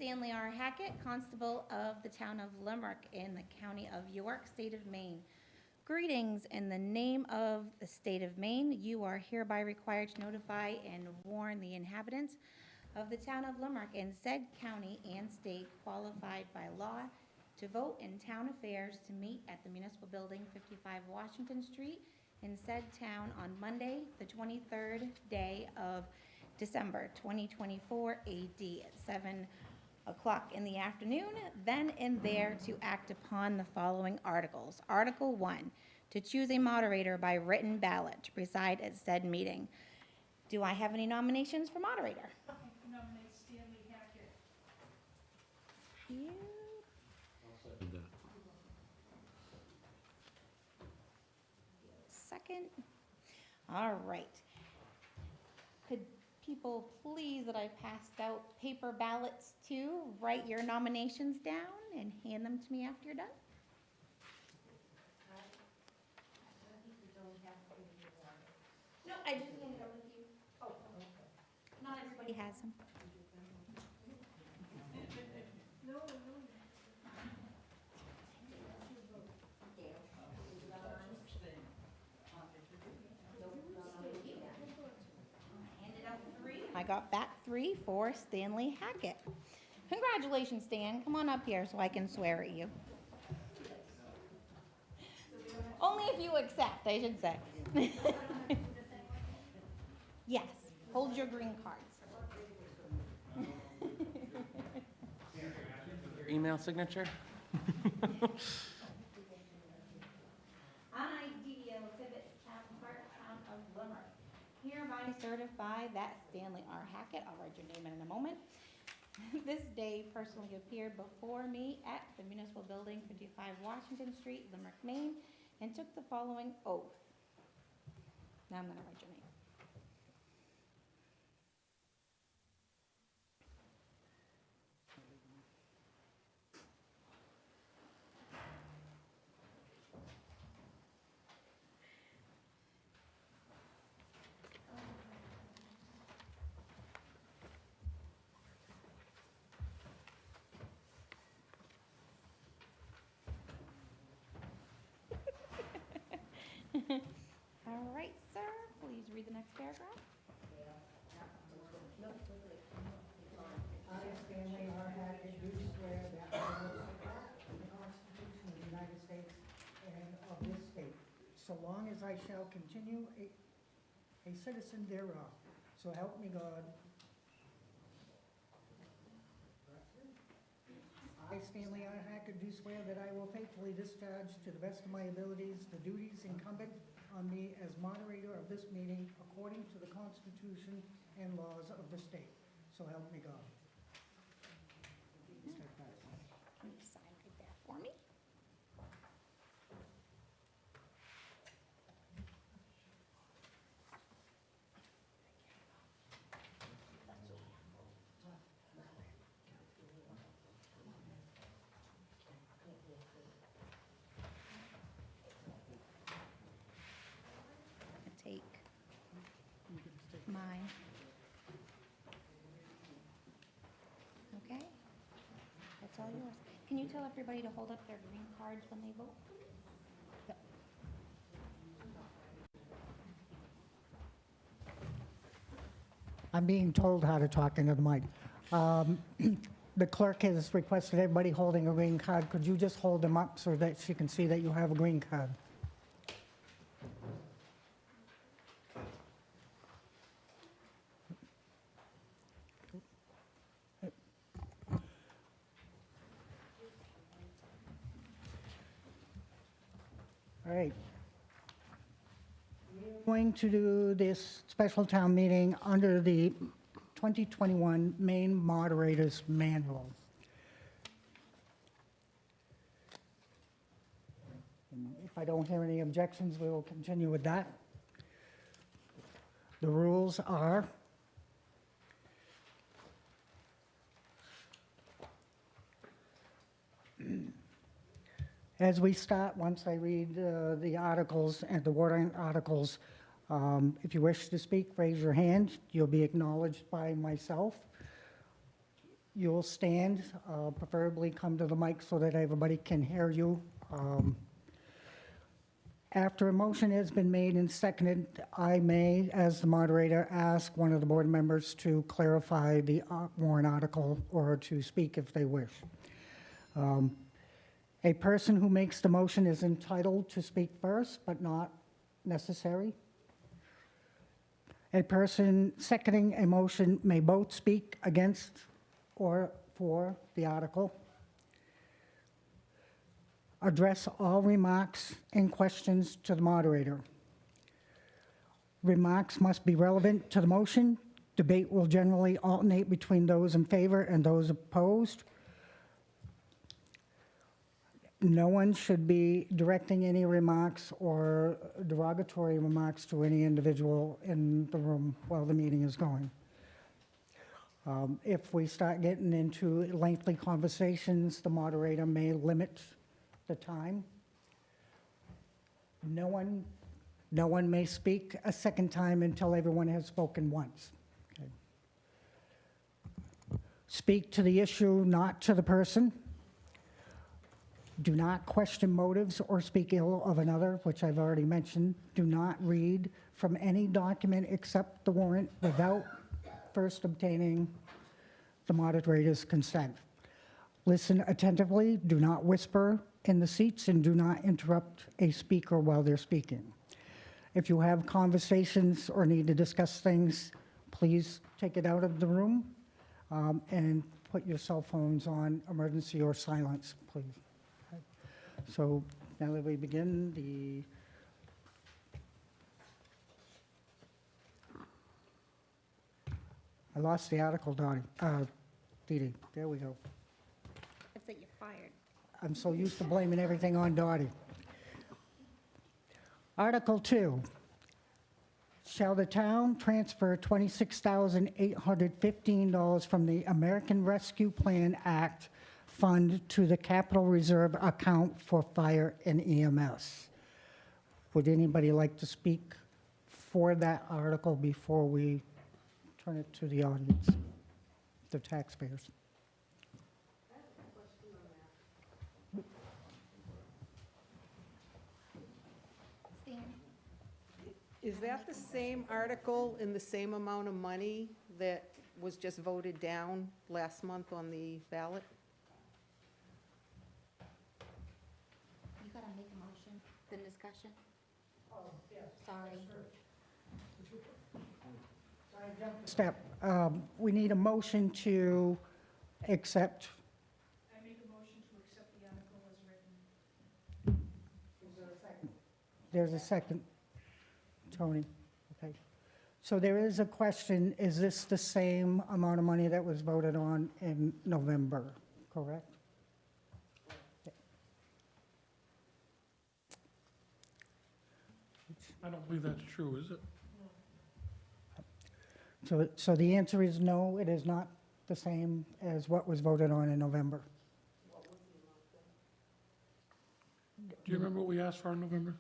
Stanley R. Hackett, Constable of the Town of Limerick in the County of York, State of Maine. Greetings in the name of the State of Maine. You are hereby required to notify and warn the inhabitants of the Town of Limerick in said county and state qualified by law to vote in town affairs to meet at the Municipal Building, 55 Washington Street in said town on Monday, the 23rd day of December 2024 AD at 7 o'clock in the afternoon, then and there to act upon the following articles. Article 1, to choose a moderator by written ballot to preside at said meeting. Do I have any nominations for moderator? I nominate Stanley Hackett. You. Second. All right. Could people please, that I passed out paper ballots to, write your nominations down and hand them to me after you're done? No, I just handed them with you. Oh, okay. Not everybody has them. No. Handed out 3. I got back 3 for Stanley Hackett. Congratulations, Stan. Come on up here so I can swear at you. Only if you accept, I should say. Yes, hold your green cards. Email signature? I, DDL Tibbetts, Town Clerk, Town of Limerick, hereby certify that Stanley R. Hackett, I'll write your name in a moment, this day personally appeared before me at the Municipal Building, 55 Washington Street, Limerick, Maine, and took the following oath. Now I'm going to write your name. All right, sir, please read the next paragraph. I, Stanley R. Hackett, do swear that I will support the Constitution of the United States and of this state, so long as I shall continue a citizen thereof. So help me God. I, Stanley R. Hackett, do swear that I will faithfully discharge to the best of my abilities the duties incumbent on me as moderator of this meeting according to the Constitution and laws of the state. So help me God. Can you sign right there for me? Take mine. Okay? That's all yours. Can you tell everybody to hold up their green cards when they vote? Yep. I'm being told how to talk into the mic. The clerk has requested everybody holding a green card. Could you just hold them up so that she can see that you have a green card? All right. We're going to do this special town meeting under the 2021 Maine Moderator's Manual. And if I don't hear any objections, we will continue with that. The rules are as we start, once I read the articles and the warrant articles, if you wish to speak, raise your hand. You'll be acknowledged by myself. you'll stand, preferably come to the mic so that everybody can hear you. After a motion has been made and seconded, I may, as the moderator, ask one of the board members to clarify the warrant article or to speak if they wish. A person who makes the motion is entitled to speak first, but not necessary. A person seconding a motion may both speak against or for the article. Address all remarks and questions to the moderator. Remarks must be relevant to the motion. Debate will generally alternate between those in favor and those opposed. No one should be directing any remarks or derogatory remarks to any individual in the room while the meeting is going. If we start getting into lengthy conversations, the moderator may limit the time. No one may speak a second time until everyone has spoken once. Okay. Speak to the issue, not to the person. Do not question motives or speak ill of another, which I've already mentioned. Do not read from any document except the warrant without first obtaining the moderator's consent. Listen attentively, do not whisper in the seats, and do not interrupt a speaker while they're speaking. If you have conversations or need to discuss things, please take it out of the room and put your cell phones on emergency or silence, please. Okay. So now that we begin, I lost the article, Dee Dee. There we go. It's that you're fired. I'm so used to blaming everything on Dottie. Article 2, shall the town transfer $26,815 from the American Rescue Plan Act fund to the capital reserve account for fire and EMS? Would anybody like to speak for that article before we turn it to the audience, the taxpayers? Is that the same article in the same amount of money that was just voted down last month on the ballot? You gotta make a motion, then discussion. Sorry. Step, we need a motion to accept. I make a motion to accept the article as written. There's a second. Tony, okay. So there is a question, is this the same amount of money that was voted on in November, correct? I don't believe that's true, is it? So the answer is no, it is not the same as what was voted on in November. Do you remember what we asked for in November?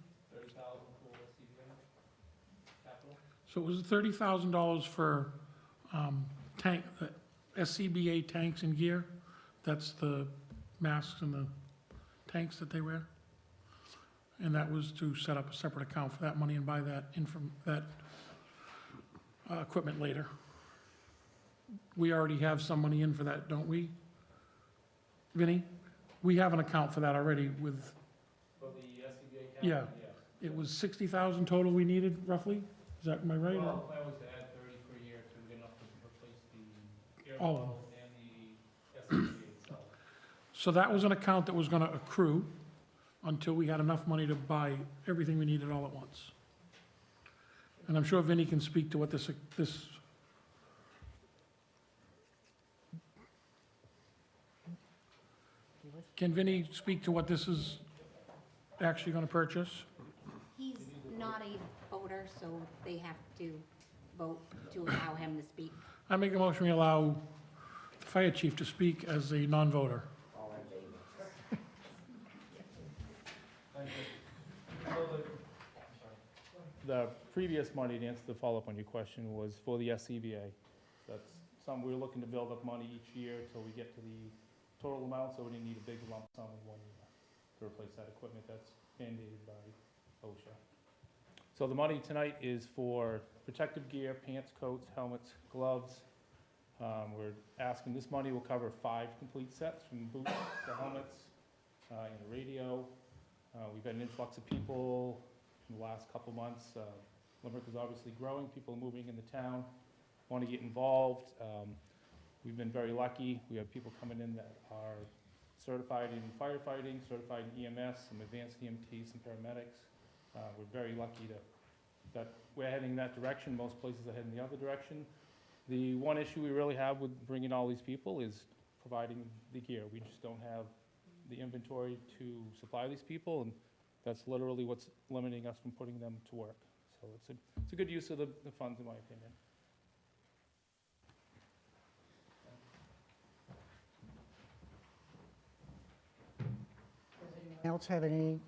So it was $30,000 for tank, SCBA tanks and gear. That's the masks and the tanks that they wear. And that was to set up a separate account for that money and buy that equipment later. We already have some money in for that, don't we? Vinnie? We have an account for that already with. For the SCBA account? Yeah. Yes. It was 60,000 total we needed roughly? Is that, am I right? Well, the plan was to add 30 per year to get enough to replace the air All of bottles and the SCBA itself. So that was an account that was gonna accrue until we had enough money to buy everything we needed all at once. And I'm sure Vinnie can speak to what this, can Vinnie speak to what this is actually gonna purchase? He's not a voter, so they have to vote to allow him to speak. I make a motion we allow the fire chief to speak as a non-voter. The previous money, to answer the follow-up on your question, was for the SCBA. That's we're looking to build up money each year until we get to the total amount, so we didn't need a big lump sum in 1 year to replace that equipment that's mandated by OSHA. So the money tonight is for protective gear, pants, coats, helmets, gloves. We're asking, this money will cover 5 complete sets, from boots to helmets, and a radio. We've had an influx of people in the last couple months. Limerick is obviously growing, people are moving into town, want to get involved. We've been very lucky. We have people coming in that are certified in firefighting, certified in EMS, some advanced EMTs, some paramedics. We're very lucky that we're heading in that direction. Most places are heading the other direction. The one issue we really have with bringing all these people is providing the gear. We just don't have the inventory to supply these people, and that's literally what's limiting us from putting them to work. So it's a good use of the funds, in my opinion. Else have any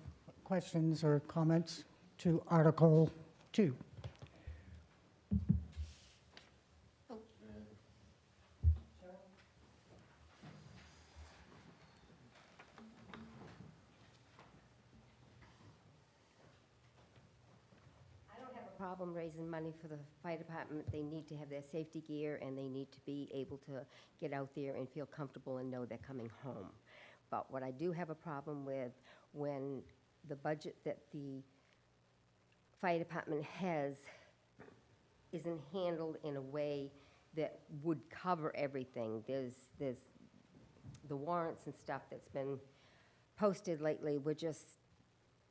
questions or comments to Article 2? Problem raising money for the fire department. They need to have their safety gear, and they need to be able to get out there and feel comfortable and know they're coming home. But what I do have a problem with, when the budget that the fire department has isn't handled in a way that would cover everything. There's the warrants and stuff that's been posted lately. We're just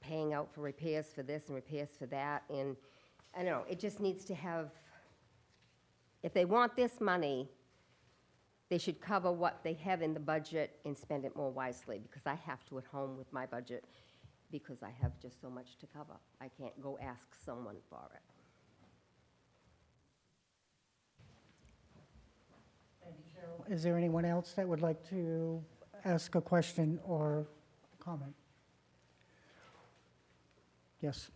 paying out for repairs for this and repairs for that, and I don't know, it just needs to have, if they want this money, they should cover what they have in the budget and spend it more wisely, because I have to at home with my budget, because I have just so much to cover. I can't go ask someone for it. Thank you, Cheryl. Is there anyone else that would like to ask a question or comment? Yes.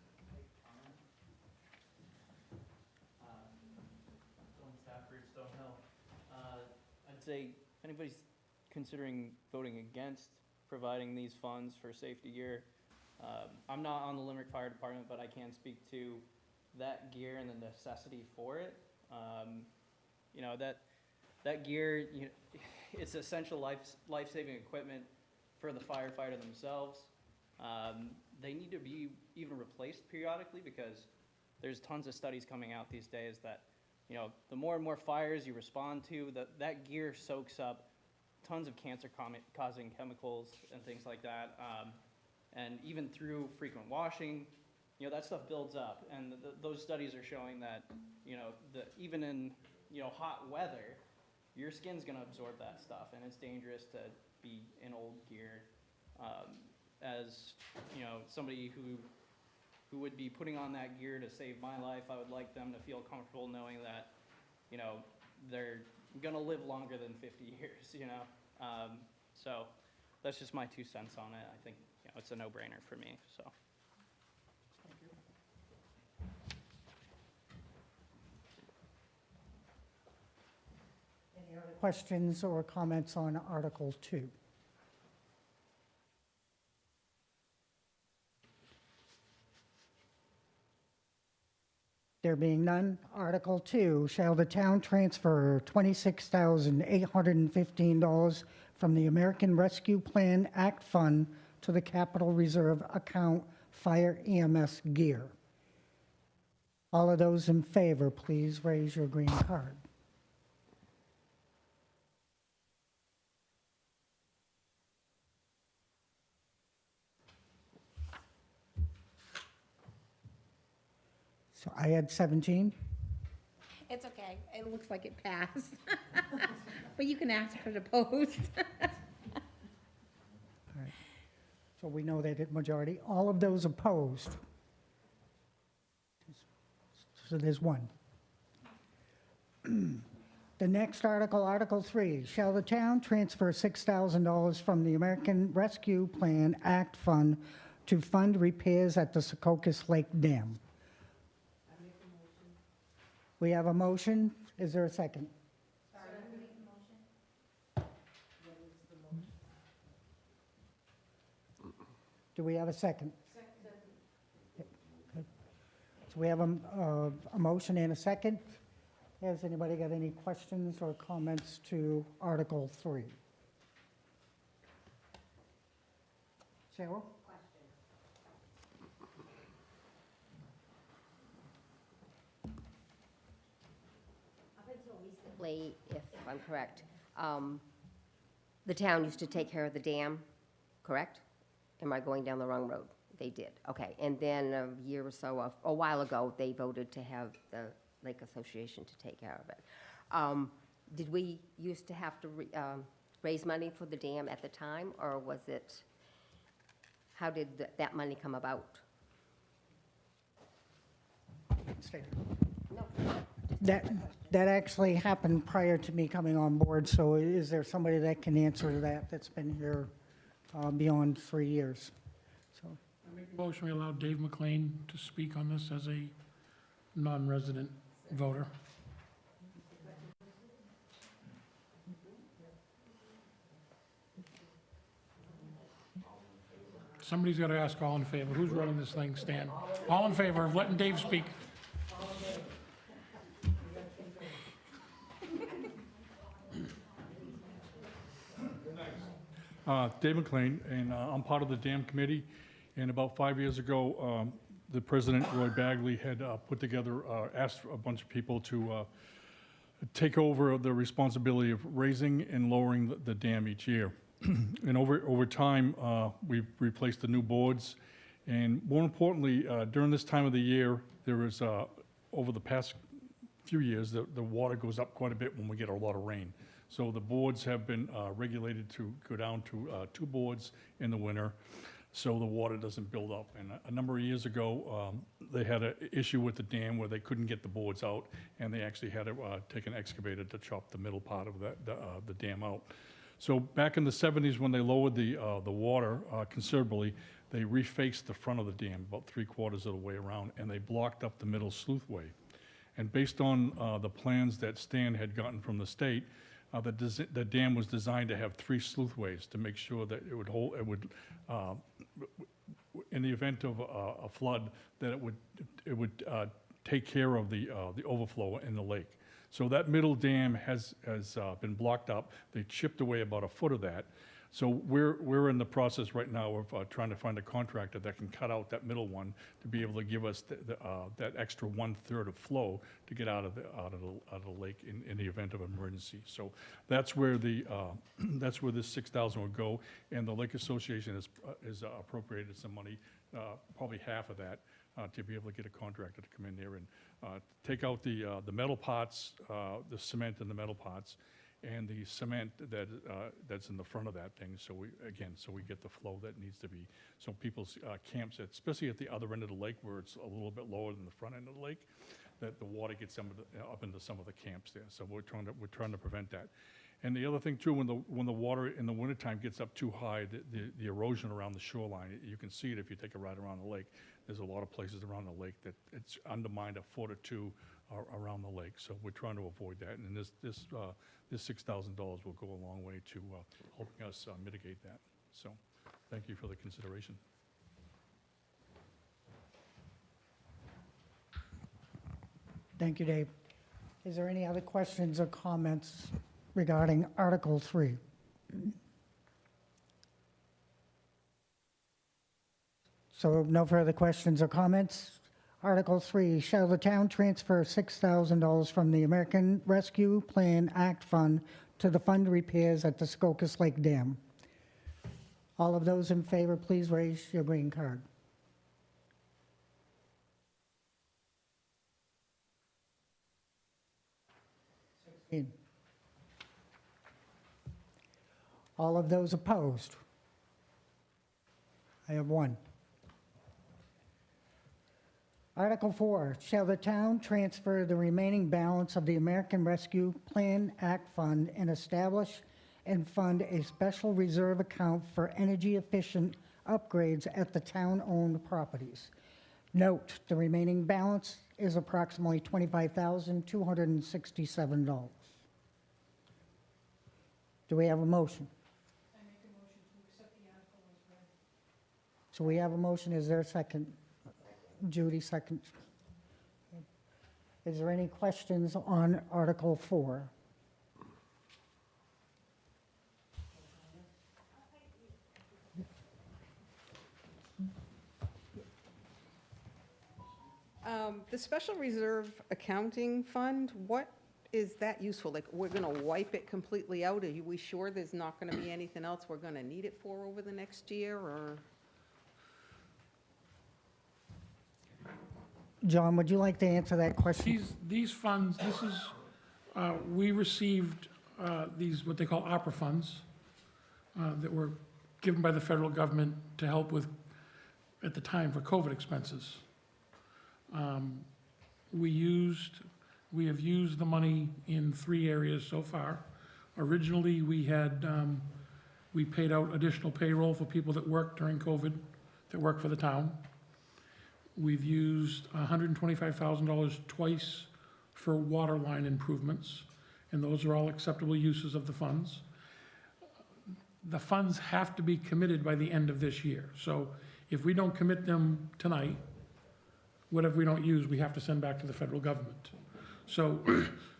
I'd say if anybody's considering voting against providing these funds for safety gear, I'm not on the Limerick Fire Department, but I can speak to that gear and the necessity for it. You know, that gear, it's essential life-saving equipment for the firefighter themselves. They need to be even replaced periodically, because there's tons of studies coming out these days that, you know, the more and more fires you respond to, that gear soaks up tons of cancer-causing chemicals and things like that. And even through frequent washing, you know, that stuff builds up. And those studies are showing that, you know, even in, you know, hot weather, your skin's gonna absorb that stuff, and it's dangerous to be in old gear. As, you know, somebody who would be putting on that gear to save my life, I would like them to feel comfortable knowing that, you know, they're gonna live longer than 50 years, you know? So that's just my 2 cents on it. I think, you know, it's a no-brainer for me, so. Any other questions or comments on Article 2? There being none, Article 2, shall the town transfer $26,815 from the American Rescue Plan Act Fund to the Capital Reserve account Fire EMS Gear? All of those in favor, please raise your green card. So I had 17. It's okay. It looks like it passed. But you can ask for the post. All right. So we know that it majority. All of those opposed? So there's one. The next article, Article 3, shall the town transfer $6,000 from the American Rescue Plan Act Fund to fund repairs at the Secocas Lake Dam? We have a motion. Is there a second? Do we have a second? Good. So we have a motion and a second. Has anybody got any questions or comments to Article 3? Cheryl? Up until recently, if I'm correct, the town used to take care of the dam, correct? Am I going down the wrong road? They did, okay. And then a year or so, a while ago, they voted to have the Lake Association to take care of it. Did we used to have to raise money for the dam at the time, or was it, how did that money come about? State it. No. That actually happened prior to me coming on board, so is there somebody that can answer that, that's been here beyond 3 years? So, I make a motion we allow Dave McLean to speak on this as a non-resident voter. Somebody's got to ask all in favor. Who's running this thing, Stan? All in favor of letting Dave speak? Dave McLean, and I'm part of the dam committee. And about 5 years ago, the president, Roy Bagley, had put together, asked a bunch of people to take over the responsibility of raising and lowering the dam each year. And over time, we've replaced the new boards. And more importantly, during this time of the year, there is, over the past few years, the water goes up quite a bit when we get a lot of rain. So the boards have been regulated to go down to 2 boards in the winter, so the water doesn't build up. And a number of years ago, they had an issue with the dam where they couldn't get the boards out, and they actually had to take an excavator to chop the middle part of the dam out. So back in the 70s, when they lowered the water considerably, they refaced the front of the dam about 3/4 of the way around, and they blocked up the middle sluiceway. And based on the plans that Stan had gotten from the state, the dam was designed to have 3 sluiceways to make sure that it would hold, in the event of a flood, that it would take care of the overflow in the lake. So that middle dam has been blocked up. They chipped away about 1 foot of that. So we're in the process right now of trying to find a contractor that can cut out that middle one to be able to give us that extra 1/3 of flow to get out of the lake in the event of emergency. So that's where that's where this 6,000 would go, and the Lake Association has appropriated some money, probably half of that, to be able to get a contractor to come in there and take out the metal pots, the cement and the metal pots, and the cement that's in the front of that thing, so we get the flow that needs to be, so people's camps, especially at the other end of the lake where it's a little bit lower than the front end of the lake, that the water gets up into some of the camps there. So we're trying to prevent that. And the other thing too, when the water in the wintertime gets up too high, the erosion around the shoreline, you can see it if you take a ride around the lake. There's a lot of places around the lake that it's undermined 1 foot or 2 around the lake. So we're trying to avoid that. And this $6,000 will go a long way to helping us mitigate that. So thank you for the consideration. Thank you, Dave. Is there any other questions or comments regarding Article 3? So no further questions or comments. Article 3, shall the town transfer $6,000 from the American Rescue Plan Act Fund to the fund repairs at the Skokas Lake Dam? All of those in favor, please raise your green card. All of those opposed? I have 1. Article 4, shall the town transfer the remaining balance of the American Rescue Plan Act Fund and establish and fund a special reserve account for energy-efficient upgrades at the town-owned properties? Note, the remaining balance is approximately $25,267. Do we have a motion? I make a motion to accept the article as read. So we have a motion, is there a second? Judy, second. Is there any questions on Article 4? The special reserve accounting fund, what is that useful? Like, we're gonna wipe it completely out? Are we sure there's not gonna be anything else we're gonna need it for over the next year, or? John, would you like to answer that question? These funds, this is, we received these, what they call opera funds, that were given by the federal government to help with, at the time, for COVID expenses. We have used the money in 3 areas so far. Originally, we paid out additional payroll for people that worked during COVID, that work for the town. We've used $125,000 twice for water line improvements, and those are all acceptable uses of the funds. The funds have to be committed by the end of this year. So if we don't commit them tonight, whatever we don't use, we have to send back to the federal government. So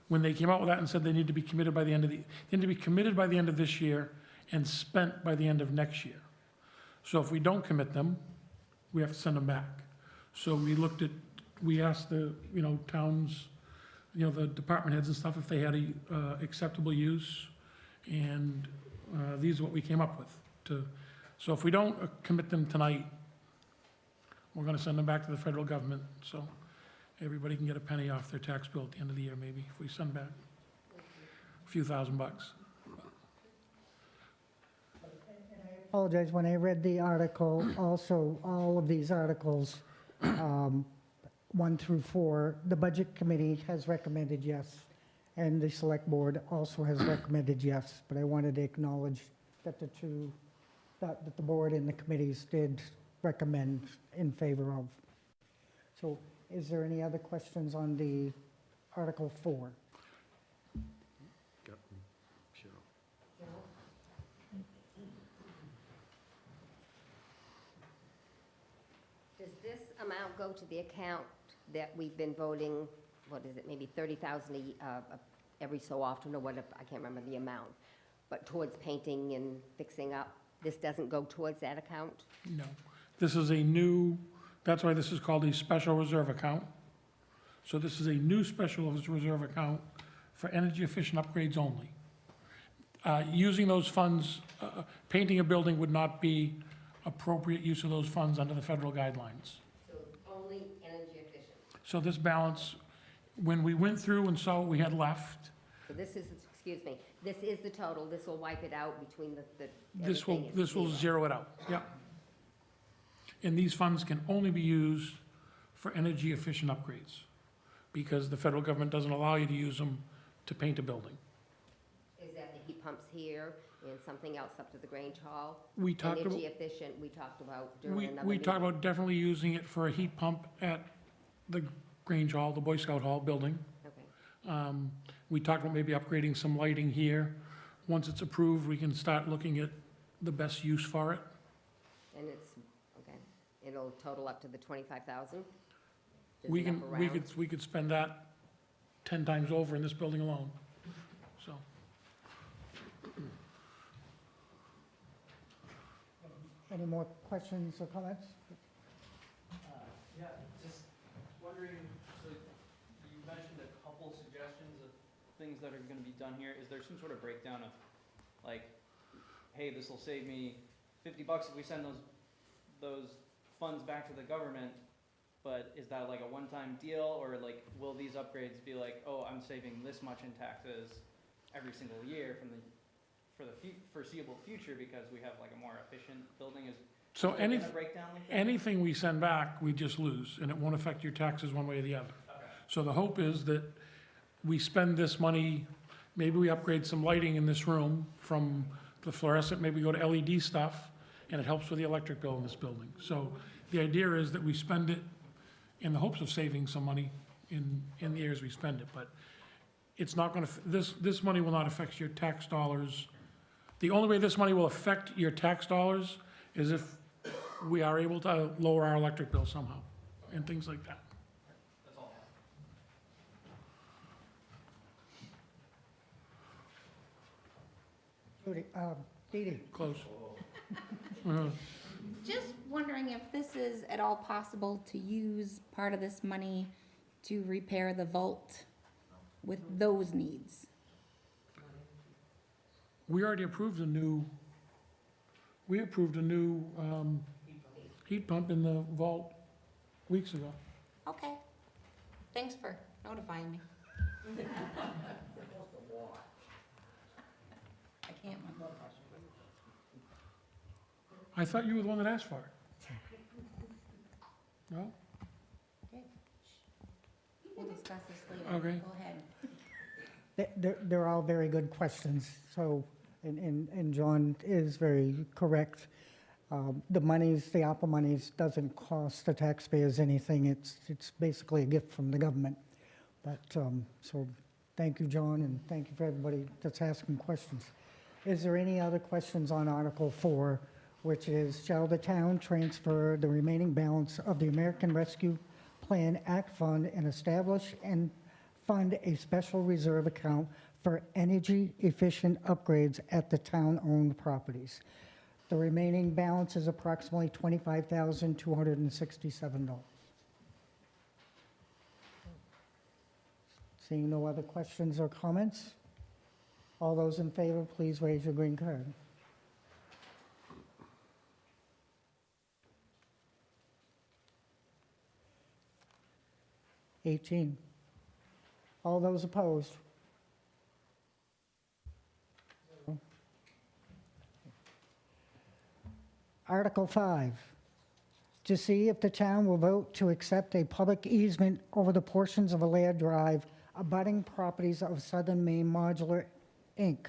when they came out with that and said they need to be committed by the end of they need to be committed by the end of this year and spent by the end of next year. So if we don't commit them, we have to send them back. So we asked the, towns, the department heads and stuff if they had a acceptable use, and these are what we came up with. So if we don't commit them tonight, we're gonna send them back to the federal government, so everybody can get a penny off their tax bill at the end of the year, maybe, if we send back a few $1,000. Apologize, when I read the article, also, all of these articles, 1 through 4, the Budget Committee has recommended yes, and the Select Board also has recommended yes, but I wanted to acknowledge that that the board and the committees did recommend in favor of. So is there any other questions on the Article 4? Does this amount go to the account that we've been voting, what is it, maybe 30,000 every so often, or whatever, I can't remember the amount, but towards painting and fixing up? This doesn't go towards that account? No. This is that's why this is called a special reserve account. So this is a new special reserve account for energy efficient upgrades only. Using those funds, painting a building would not be appropriate use of those funds under the federal guidelines. So only energy efficient? So this balance, when we went through and saw what we had left, So this is, excuse me, this is the total, this will wipe it out between the this will everything is zero. zero it out, yep. And these funds can only be used for energy efficient upgrades, because the federal government doesn't allow you to use them to paint a building. Is that the heat pumps here and something else up to the Grange Hall? We talked about, Energy efficient, we talked about during another we meeting. talked about definitely using it for a heat pump at the Grange Hall, the Boy Scout Hall building. Okay. We talked about maybe upgrading some lighting here. Once it's approved, we can start looking at the best use for it. And it's, okay, it'll total up to the 25,000? We could spend that 10 times over in this building alone, so. Any more questions or comments? Yeah, just wondering, so you mentioned a couple suggestions of things that are gonna be done here. Is there some sort of breakdown of, like, hey, this will save me $50 if we send those funds back to the government, but is that like a one-time deal, or like, will these upgrades be like, oh, I'm saving this much in taxes every single year for the foreseeable future because we have like a more efficient building? So Is there a breakdown like that? anything we send back, we just lose, and it won't affect your taxes one way or the other. Okay. So the hope is that we spend this money, maybe we upgrade some lighting in this room from the fluorescent, maybe go to LED stuff, and it helps with the electric bill in this building. So the idea is that we spend it in the hopes of saving some money in the years we spend it, but it's not gonna, this money will not affect your tax dollars. The only way this money will affect your tax dollars is if we are able to lower our electric bill somehow, and things like that. That's all I have. Judy, Dee Dee, Close. Just wondering if this is at all possible to use part of this money to repair the vault with those needs? We already approved a new, heat pump in the vault weeks ago. Okay. Thanks for notifying me. I can't. I thought you were the one that asked for it. No? Okay. We'll discuss this later. Okay. Go ahead. they're all very good questions, so, and John is very correct. The monies, the ARPA monies, doesn't cost the taxpayers anything. It's basically a gift from the government. But, so, thank you, John, and thank you for everybody that's asking questions. Is there any other questions on Article 4, which is, shall the town transfer the remaining balance of the American Rescue Plan Act Fund and establish and fund a special reserve account for energy-efficient upgrades at the town-owned properties? The remaining balance is approximately $25,267. Seeing no other questions or comments? All those in favor, please raise your green card. $18. All those opposed? Article 5, to see if the town will vote to accept a public easement over the portions of Alair Drive abutting properties of Southern Maine Modular, Inc.,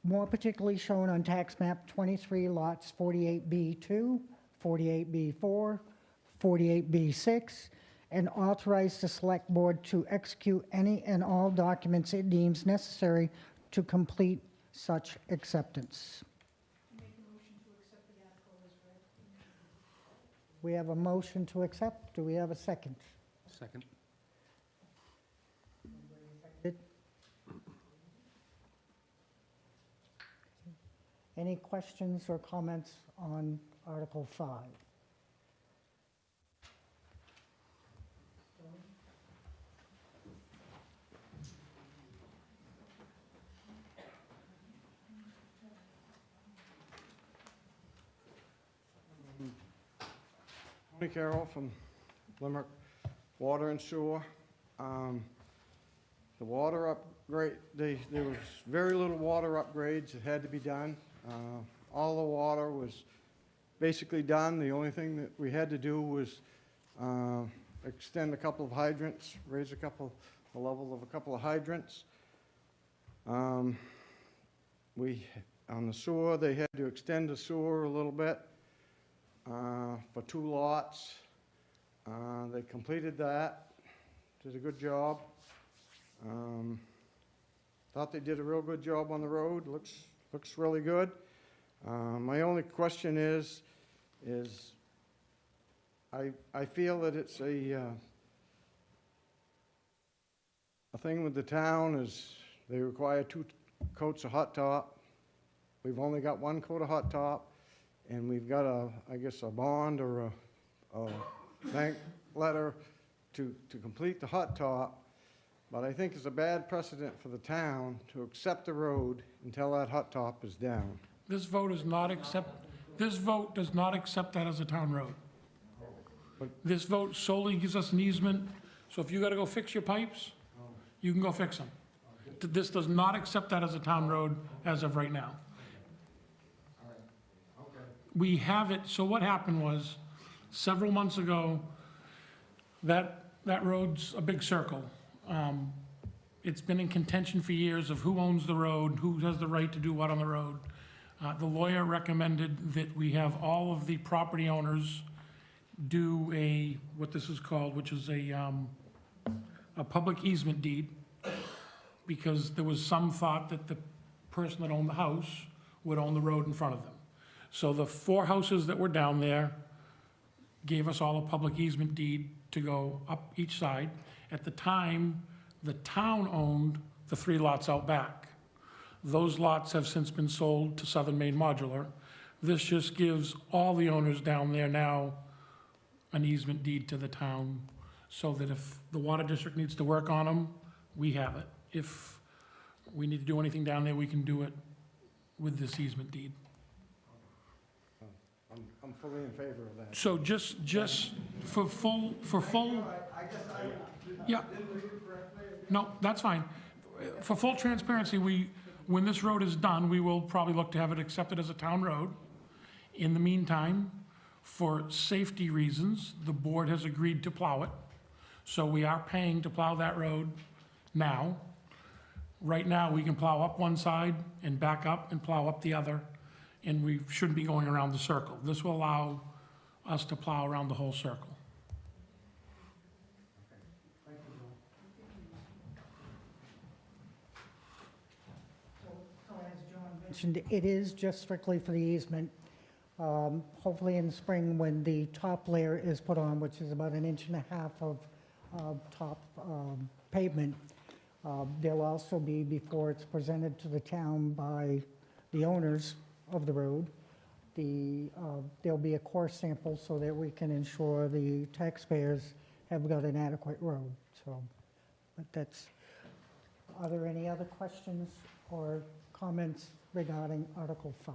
more particularly shown on tax map 23 lots 48B2, 48B4, 48B6, and authorize the select board to execute any and all documents it deems necessary to complete such acceptance. Make a motion to accept the article as read. We have a motion to accept. Do we have a second? Second. Any questions or comments on Article 5? Tony Carroll from Limerick Water and Sewer. The water upgrade, there was very little water upgrades that had to be done. All the water was basically done. The only thing that we had to do was extend a couple of hydrants, raise the level of a couple of hydrants. On the sewer, they had to extend the sewer a little bit for 2 lots. They completed that, did a good job. Thought they did a real good job on the road, looks really good. My only question is I feel that it's a thing with the town is they require 2 coats of hot top. We've only got 1 coat of hot top, and we've got I guess a bond or a bank letter to complete the hot top. But I think it's a bad precedent for the town to accept the road until that hot top is down. This vote does not accept that as a town road. This vote solely gives us an easement, so if you gotta go fix your pipes, you can go fix them. This does not accept that as a town road as of right now. We have it, so what happened was, several months ago, that road's a big circle. It's been in contention for years of who owns the road, who has the right to do what on the road. The lawyer recommended that we have all of the property owners do what this is called, which is a public easement deed, because there was some thought that the person that owned the house would own the road in front of them. So the 4 houses that were down there gave us all a public easement deed to go up each side. At the time, the town owned the 3 lots out back. Those lots have since been sold to Southern Maine Modular. This just gives all the owners down there now an easement deed to the town, so that if the water district needs to work on them, we have it. If we need to do anything down there, we can do it with this easement deed. I'm fully in favor of that. So just for full, yeah. No, that's fine. For full transparency, when this road is done, we will probably look to have it accepted as a town road. In the meantime, for safety reasons, the board has agreed to plow it. So we are paying to plow that road now. Right now, we can plow up one side and back up and plow up the other, and we shouldn't be going around the circle. This will allow us to plow around the whole circle. So as John mentioned, it is just strictly for the easement. Hopefully in the spring, when the top layer is put on, which is about 1.5 inches of top pavement, there'll also be, before it's presented to the town by the owners of the road, there'll be a course sample so that we can ensure the taxpayers have got an adequate road. So, but that's, are there any other questions or comments regarding Article 5?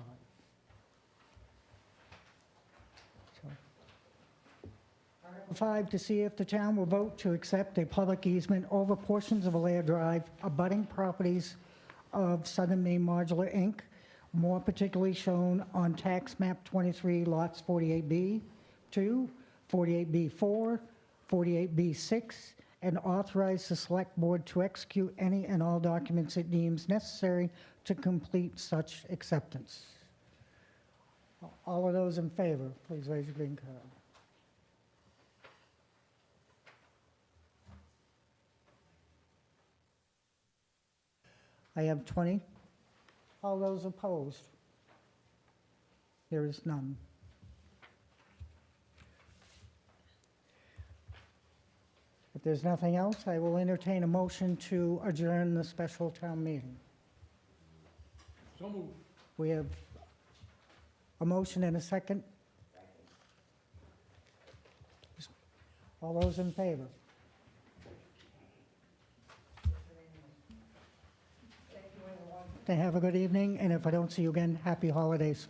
Article 5, to see if the town will vote to accept a public easement over portions of Alair Drive abutting properties of Southern Maine Modular, Inc., more particularly shown on tax map 23, lots 48B2, 48B4, 48B6, and authorize the select board to execute any and all documents it deems necessary to complete such acceptance. All of those in favor, please raise your green card. I have 20. All those opposed? There is none. If there's nothing else, I will entertain a motion to adjourn the special town meeting. So moved. We have a motion and a second. All those in favor? Have a good evening, and if I don't see you again, happy holidays.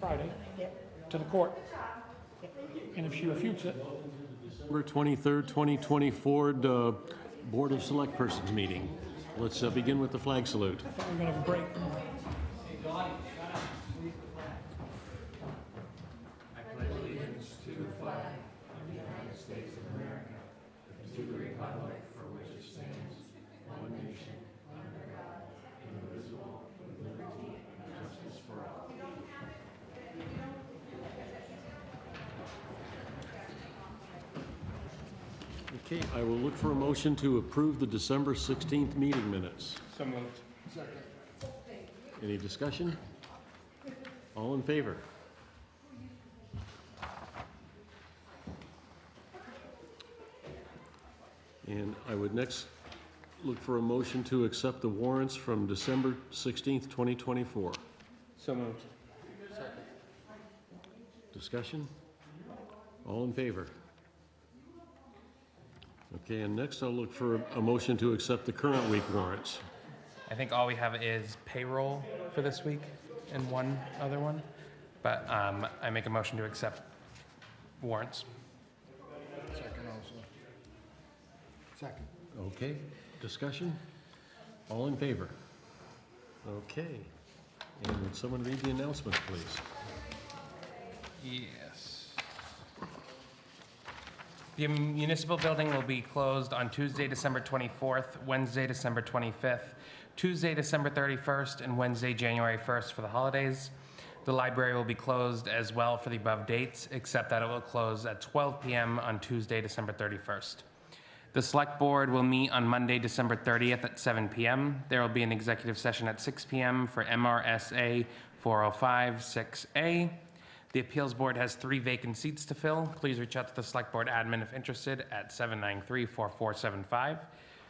Friday to the court. And if she refutes it, December 23rd, 2024, Board of Select Persons meeting. Let's begin with the flag salute. we're gonna have a break. Okay, I will look for a motion to approve the December 16th meeting minutes. So moved. Any discussion? All in favor? And I would next look for a motion to accept the warrants from December 16th, 2024. So moved. Discussion? All in favor? Okay, and next I'll look for a motion to accept the current week warrants. I think all we have is payroll for this week and one other one. But I make a motion to accept warrants. Okay, discussion? All in favor? Okay. And would someone read the announcements, please? Yes. The municipal building will be closed on Tuesday, December 24th, Wednesday, December 25th, Tuesday, December 31st, and Wednesday, January 1st for the holidays. The library will be closed as well for the above dates, except that it will close at 12 p.m. on Tuesday, December 31st. The Select Board will meet on Monday, December 30th at 7 p.m. There will be an executive session at 6 p.m. for MRSA 405-6A. The Appeals Board has 3 vacant seats to fill. Please reach out to the Select Board admin if interested at 793-4475.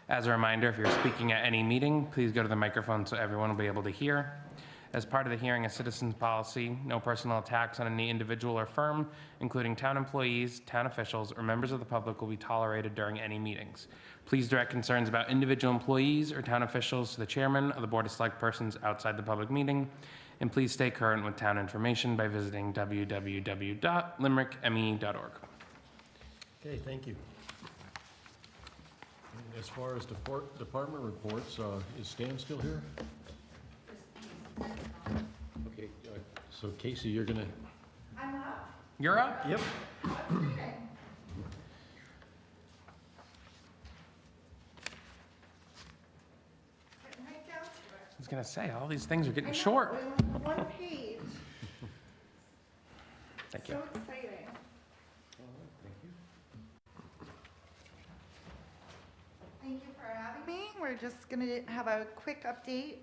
As a reminder, if you're speaking at any meeting, please go to the microphone so everyone will be able to hear. As part of the hearing, a citizen's policy, no personal attacks on any individual or firm, including town employees, town officials, or members of the public will be tolerated during any meetings. Please direct concerns about individual employees or town officials to the chairman of the Board of Select Persons outside the public meeting. And please stay current with town information by visiting www.limerickme.org. Okay, thank you. And as far as department reports, is Stan still here? Okay, so Casey, you're gonna... I'm up. You're up? Yep. Right down to it. I was gonna say, all these things are getting short. One page. Thank you. So exciting. Thank you for having me. We're just going to have a quick update.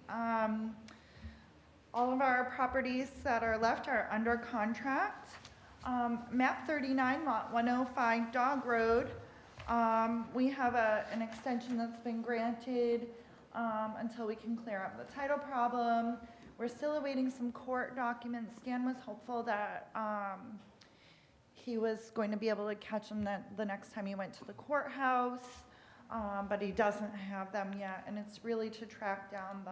All of our properties that are left are under contract. Map 39, Lot 105, Dog Road. We have an extension that's been granted until we can clear up the title problem. We're still awaiting some court documents. Stan was hopeful that he was going to be able to catch them the next time he went to the courthouse, but he doesn't have them yet. And it's really to track down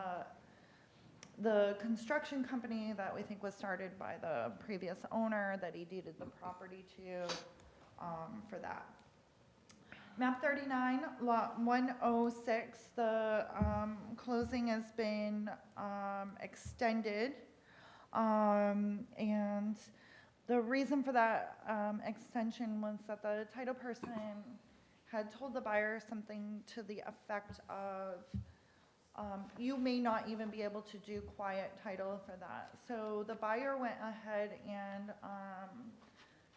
the construction company that we think was started by the previous owner that he deeded the property to for that. Map 39, lot 106, the closing has been extended. And the reason for that extension was that the title person had told the buyer something to the effect of, you may not even be able to do quiet title for that. So the buyer went ahead and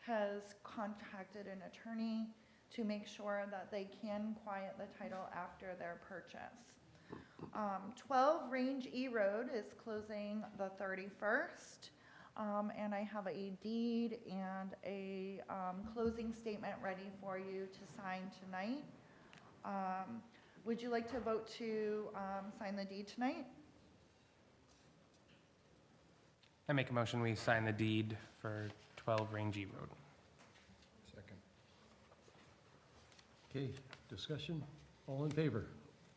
has contacted an attorney to make sure that they can quiet the title after their purchase. 12 Range E Road is closing the 31st, and I have a deed and a closing statement ready for you to sign tonight. Would you like to vote to sign the deed tonight? I make a motion, we sign the deed for 12 Range E Road. Second. Okay, discussion? All in favor?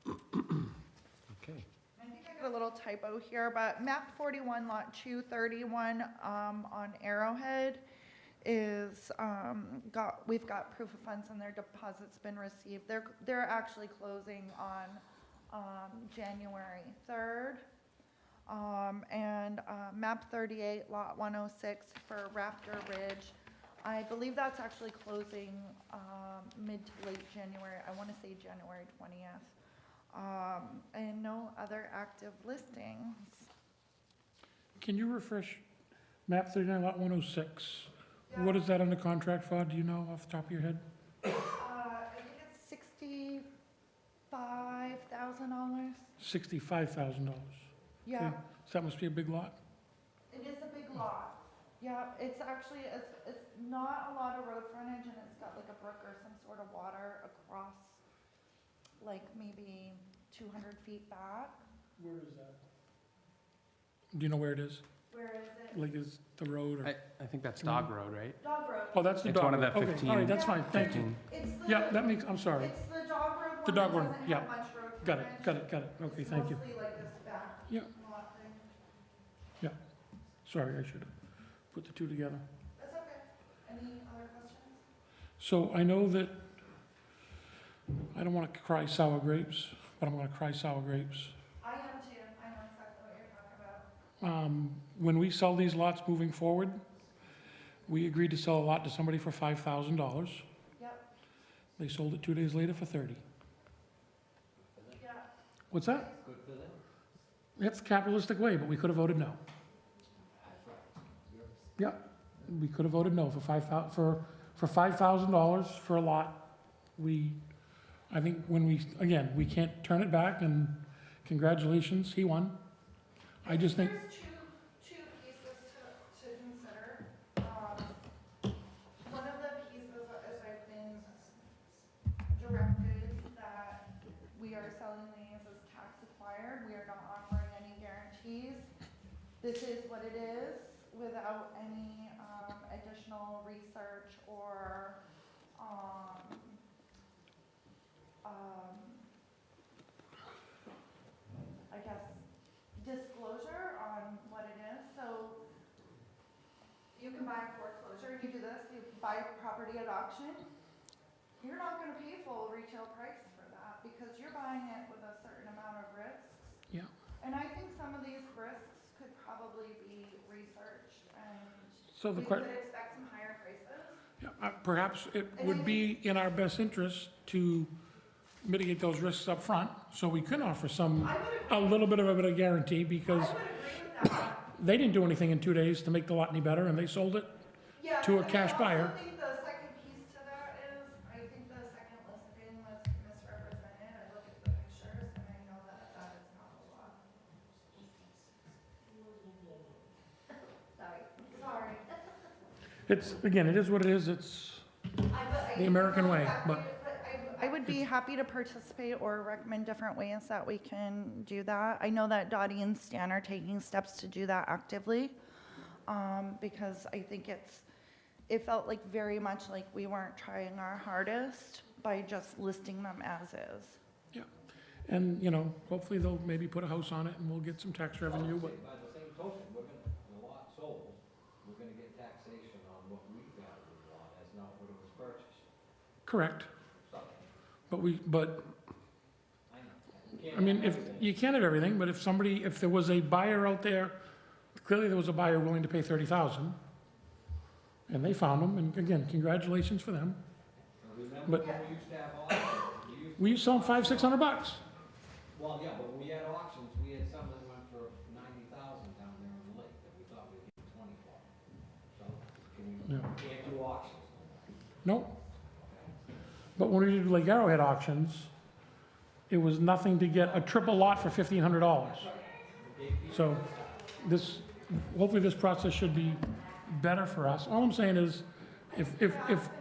Okay. I think I a little typo here, but map 41, lot 231, on Arrowhead is, we've got proof of funds and their deposit's been received. They're actually closing on, January 3rd. And map 38, lot 106 for Raptor Ridge. I believe that's actually closing mid to late January. I want to say January 20th. And no other active listings. Can you refresh map 39, lot 106? What is that under contract for? Do you know off the top of your head? I think it's $65,000. $65,000. Yeah, Okay. So that must be a big lot. it is a big lot. Yeah, it's actually, it's not a lot of road frontage, and it's got like a brook or some sort of water across, like maybe 200 feet back. Where is that? Do you know where it is? Where is it? Like, is the road or? I think that's Dog Road, right? Dog Road. Oh, that's the It's dog one of road. the Okay, 15. all right, that's fine, thank you. 15. It's the, Yeah, that makes, I'm sorry. it's the dog road one. The dog that road, doesn't yeah. have much road Got it, frontage. got it, got it. Okay, It's thank you. mostly like this back Yeah. lot thing. Sorry, I should have put the two together. That's okay. Any other questions? So I know that, I don't want to cry sour grapes, but I'm going to cry sour grapes. I am too. I know exactly what you're talking about. When we sell these lots moving forward, we agreed to sell a lot to somebody for $5,000. Yep. They sold it 2 days later for 30. Yeah. What's that? Good for them. That's the capitalistic way, but we could have voted no. Yeah, we could have voted no for $5,000 for a lot. I think when again, we can't turn it back, and congratulations, he won. I just think, There's two pieces to consider. One of the pieces is I've been directed that we are selling these as tax acquired. We are not offering any guarantees. This is what it is without any additional research or I guess disclosure on what it is. So you can buy foreclosure, you do this, you buy property at auction. You're not gonna pay full retail price for that because you're buying it with a certain amount of risks. yeah. And I think some of these risks could probably be researched and So the we question. could expect some higher prices. Yeah, perhaps it would be in our best interest to mitigate those risks up front, so we can offer a little bit of a guarantee, because I would agree with that. they didn't do anything in 2 days to make the lot any better, and they sold it Yeah, to a and cash buyer. I think the second piece to that is, I think the second listing was misrepresented. I look at the pictures and I know that that is not a lot. Sorry. It's, again, it is what it is, it's the American way, but I would be happy to participate or recommend different ways that we can do that. I know that Dottie and Stan are taking steps to do that actively, because I think it felt like very much like we weren't trying our hardest by just listing them as is. yeah. And, hopefully they'll maybe put a house on it, and we'll get some tax revenue, but, By the same token, the lot sold, we're gonna get taxation on what we got with the lot, as not what it was purchased. correct. So, But, I know. I mean, if, you can't have everything, but if there was a buyer out there, clearly there was a buyer willing to pay 30,000, and they found them, and again, congratulations for them. Remember But- when we used to have auctions? We used to sell them $500-600. Well, yeah, but when we had auctions, we had some that went for 90,000 down there in the lake that we thought we'd get 20 for. So, Yeah. can't do auctions. Nope. But when we did Lake Arrowhead auctions, it was nothing to get a triple lot for $1,500. So hopefully this process should be better for us. All I'm saying is, if,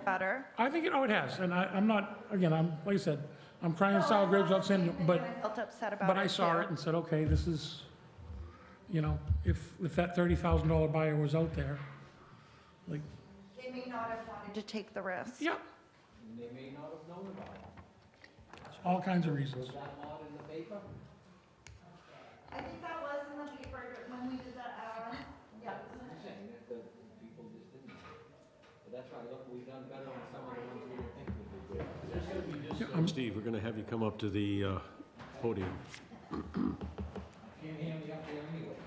Better. I think it has, and I'm not, again, like I said, I'm crying sour grapes out saying, but I felt upset about it. But I saw too. it and said, okay, this is, if that $30,000 buyer was out there, like, They may not have wanted to take the risk. yeah, And they may not have known about it. all kinds of reasons. Was that lot in the paper? I think that was in the paper when we did that ad. Yeah. I'm saying that the people just didn't. But that's right, look, we've done better on some of the ones we didn't think we would do. Steve, we're going to have you come up to the podium. Can't hear me up there anyway.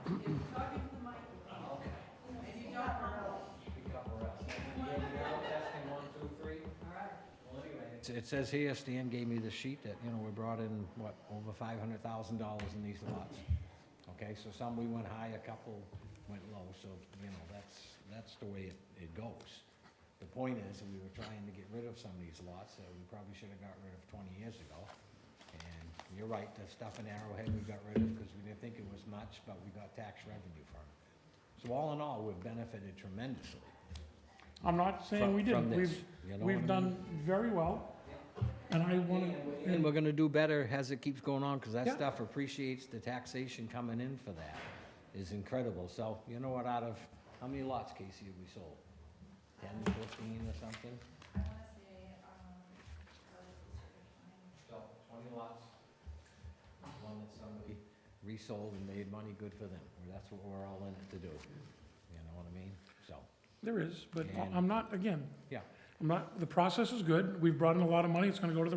Talking to the mic. Okay. Maybe not for us. Speak up or else. Can you hear me now? Testing 1, 2, 3. All right. Well, anyway. It says here, Stan gave me the sheet that, we brought in, over $500,000 in these lots. Okay, so some we went high, a couple went low, so, that's the way it goes. The point is, we were trying to get rid of some of these lots that we probably should have got rid of 20 years ago. And you're right, the stuff in Arrowhead we got rid of because we didn't think it was much, but we got tax revenue from it. So all in all, we've benefited tremendously. I'm not saying we From didn't. this, you know what I We've done very well, and I want to, And we're gonna do better as it keeps going on, because that Yeah. stuff appreciates the taxation coming in for that is incredible. So, you know what, out of, how many lots, Casey, have we sold? 10, 15 or something? I want to say, So, 20 lots. One that somebody resold and made money, good for them. That's what we're all in it to do. You know what I mean? So, there is, but And- I'm not, again, yeah. I'm not, the process is good. We've brought in a lot of money. It's going to go to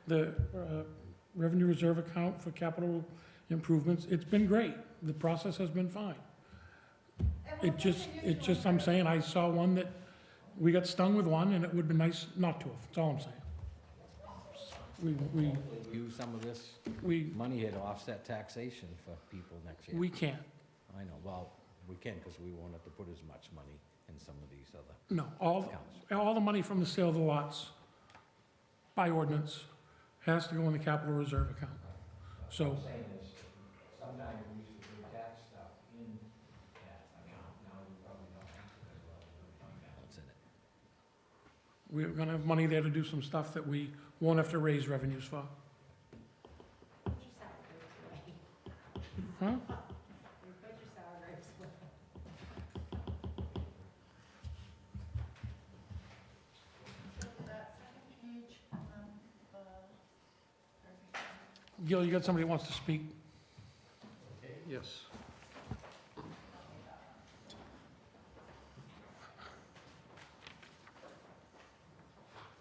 the revenue reserve account for capital improvements. It's been great. The process has been fine. It just, I'm saying, I saw one that, we got stung with one, and it would be nice not to have. That's all I'm saying. We Use some of this we money here to offset taxation for people next year. we can't. I know, well, we can, because we won't have to put as much money in some of these other No, all the money from the sale of the lots, by ordinance, has to go in the capital reserve account. So, What I'm saying is, sometimes we used to do tax stuff in that account, now we probably don't have to, because we'll have a fund balance in it. we're going to have money there to do some stuff that we won't have to raise revenues for. Huh? that second page, Gil, you got somebody that wants to speak? Yes.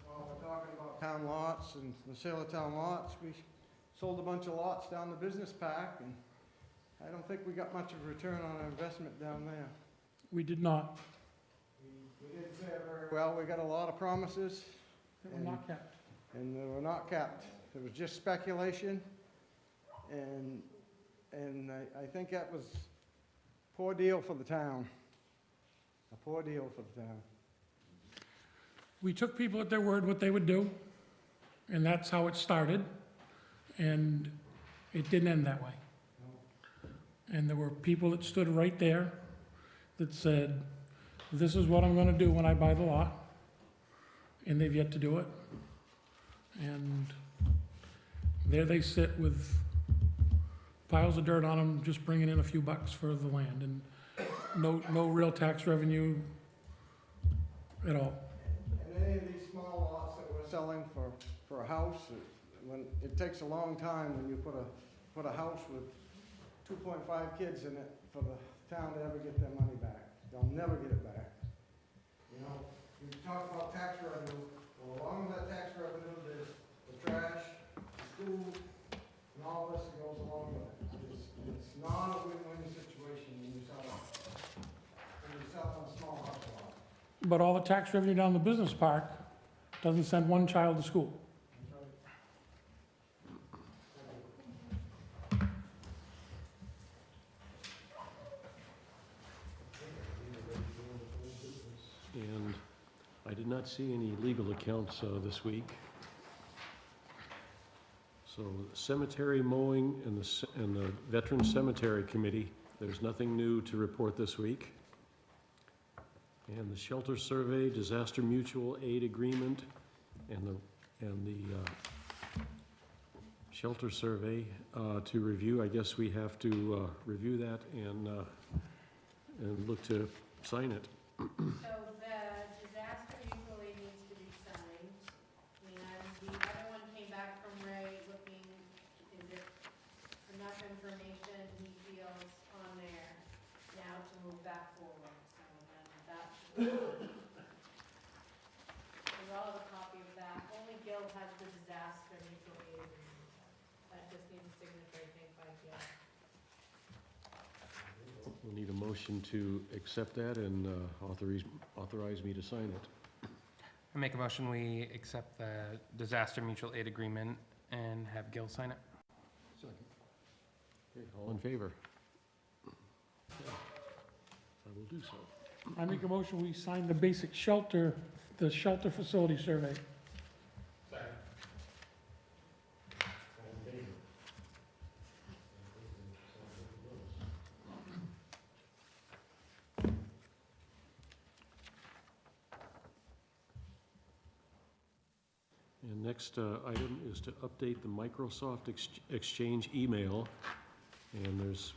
Well, we're talking about town lots and the sale of town lots. We sold a bunch of lots down the business park, and I don't think we got much of a return on our investment down there. We did not. We didn't fare very well. We got a lot of promises, They were not kept. and they were not kept. It was just speculation, and I think that was a poor deal for the town. A poor deal for the town. We took people at their word what they would do, and that's how it started, and it didn't end that way. And there were people that stood right there that said, this is what I'm gonna do when I buy the lot, and they've yet to do it. And there they sit with piles of dirt on them, just bringing in a few bucks for the land, and no real tax revenue at all. And any of these small lots that we're selling for a house, it takes a long time when you put a house with 2.5 kids in it for the town to ever get their money back. They'll never get it back. You know, you talk about tax revenue, well, along with that tax revenue, there's the trash, the school, and all this that goes along with it. It's not a win-win situation when you sell on a small house lot. But all the tax revenue down the business park doesn't send one child to school. And I did not see any legal accounts this week. So cemetery mowing and the Veteran Cemetery Committee, there's nothing new to report this week. And the shelter survey, disaster mutual aid agreement, and the shelter survey to review. I guess we have to review that and look to sign it. So the disaster mutual aid needs to be signed, and the other one came back from Ray looking, is it enough information he feels on there now to move that forward, so then that. There's all of a copy of that, only Gil has the disaster mutual aid agreement. That just needs a signature, I think, by Gil. We'll need a motion to accept that and authorize me to sign it. I make a motion, we accept the disaster mutual aid agreement and have Gil sign it. Okay, all in favor? I will do so. I make a motion, we sign the basic shelter, the shelter facility survey. And next item is to update the Microsoft Exchange email. And there's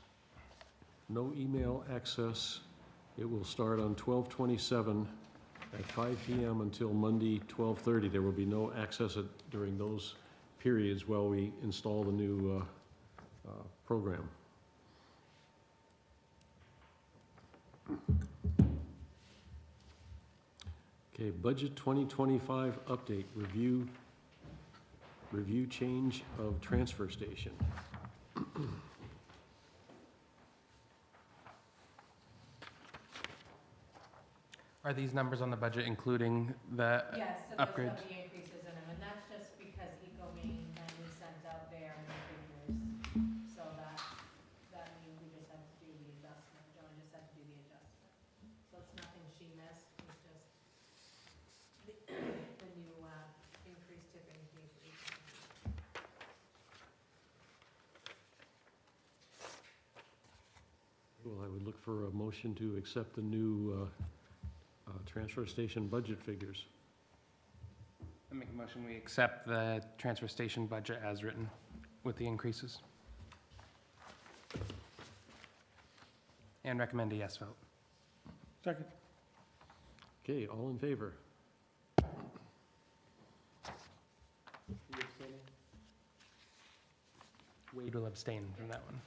no email access. It will start on 12/27 at 5 PM until Monday, 12:30. There will be no access during those periods while we install the new program. Okay, Budget 2025 update, review change of transfer station. Are these numbers on the budget including the Yes, so upgrade? there's gonna be increases in them, and that's just because EcoMaine only sends out their figures. So that means we just have to do the adjustment, Joan just had to do the adjustment. So it's nothing she missed, it's just the new, increased tipping fee for EcoMaine. Well, I would look for a motion to accept the new transfer station budget figures. I make a motion, we accept the transfer station budget as written with the increases. And recommend a yes vote. Second. Okay, all in favor? Wade will abstain from that one.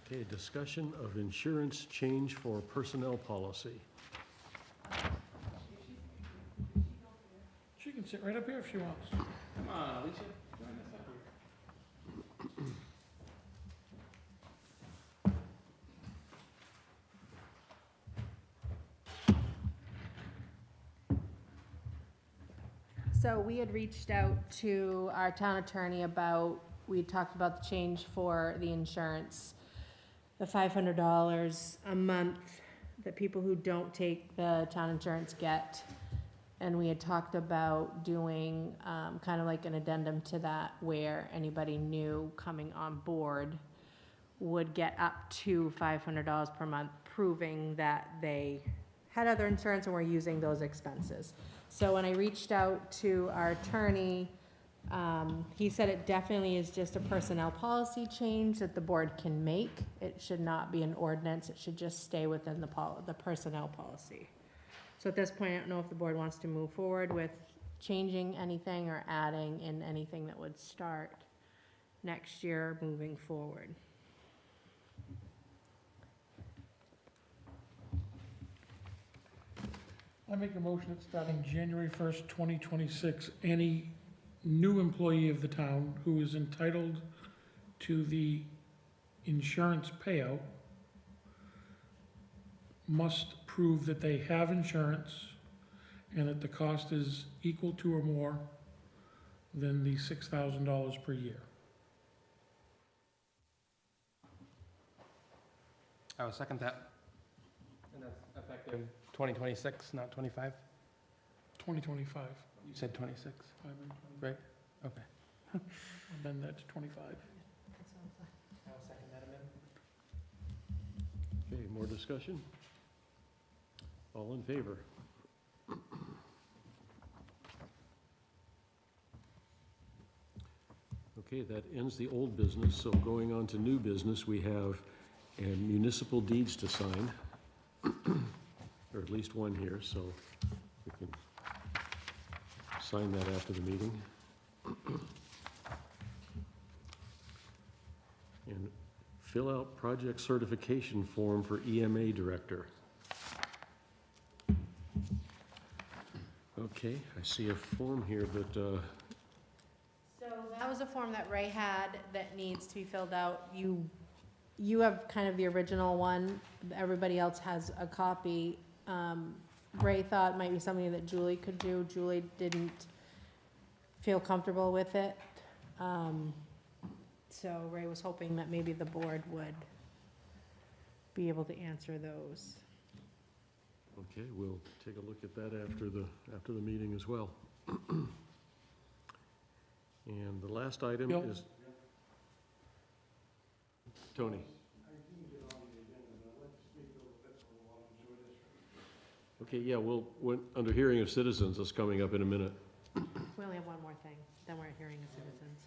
Okay, discussion of insurance change for personnel policy. She can sit right up here if she wants. Come on, Alicia, join us up here. So we had reached out to our town attorney about, we had talked about the change for the insurance, the $500 a month that people who don't take the town insurance get. And we had talked about doing kind of like an addendum to that where anybody new coming on board would get up to $500 per month, proving that they had other insurance and were using those expenses. So when I reached out to our attorney, he said it definitely is just a personnel policy change that the board can make. It should not be an ordinance, it should just stay within the personnel policy. So at this point, I don't know if the board wants to move forward with changing anything or adding in anything that would start next year moving forward. I make a motion that starting January 1st, 2026, any new employee of the town who is entitled to the insurance payout must prove that they have insurance and that the cost is equal to or more than the $6,000 per year. I will second that. And that's effective 2026, not 25? 2025. You said 26, I mean, right? Okay. amend that to 25. I will second that amendment. Okay, more discussion? All in favor? Okay, that ends the old business, so going on to new business, we have municipal deeds to sign, or at least one here, so we can sign that after the meeting. And fill out project certification form for EMA director. Okay, I see a form here that, So that was a form that Ray had that needs to be filled out. You have kind of the original one. Everybody else has a copy. Ray thought it might be something that Julie could do. Julie didn't feel comfortable with it. So Ray was hoping that maybe the board would be able to answer those. okay, we'll take a look at that after the meeting as well. And the last item Bill? is, Tony. Okay, yeah, under hearing of citizens, that's coming up in a minute. We only have one more thing, then we're hearing the citizens.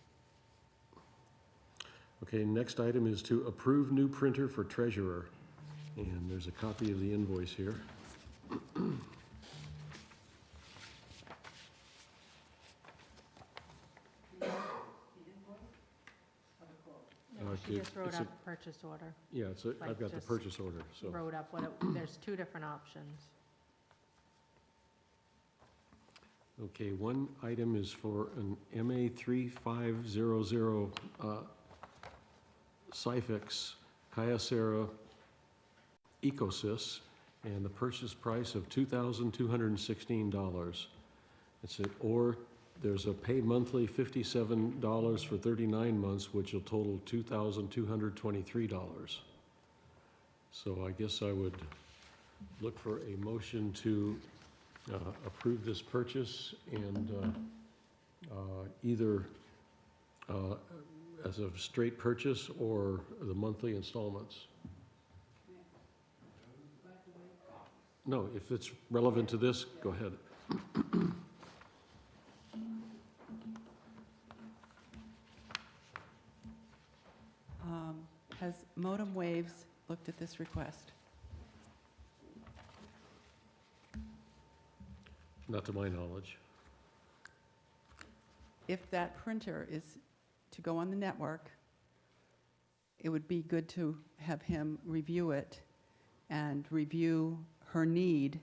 Okay, next item is to approve new printer for treasurer. And there's a copy of the invoice here. She just wrote it's a- up purchase order. Yeah, Like I've got the just purchase order, so. Wrote up there's two different options. Okay, one item is for an MA 3500 Cyfix Kyocera Ecosys, and the purchase price of $2,216. There's a pay monthly $57 for 39 months, which will total $2,223. So I guess I would look for a motion to approve this purchase and either as a straight purchase or the monthly installments. No, if it's relevant to this, go ahead. Has Modem Waves looked at this request? Not to my knowledge. If that printer is to go on the network, it would be good to have him review it and review her need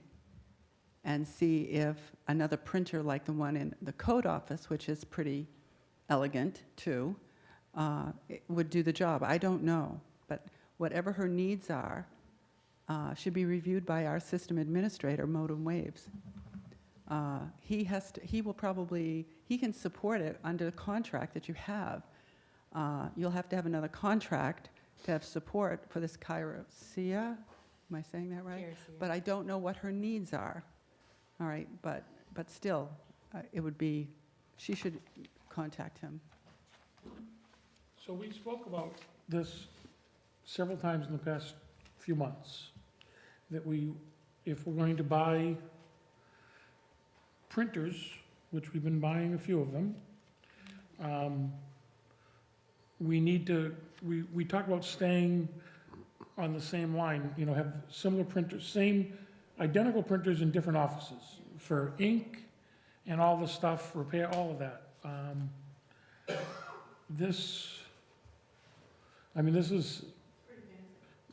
and see if another printer like the one in the code office, which is pretty elegant too, it would do the job. I don't know, but whatever her needs are should be reviewed by our system administrator, Modem Waves. He can support it under the contract that you have. You'll have to have another contract to have support for this Kyocera. Am I saying that right? But I don't know what her needs are. All right, but still, she should contact him. So we spoke about this several times in the past few months, that if we're going to buy printers, which we've been buying a few of them, we talk about staying on the same line, have similar printers, identical printers in different offices for ink and all the stuff, repair, all of that. This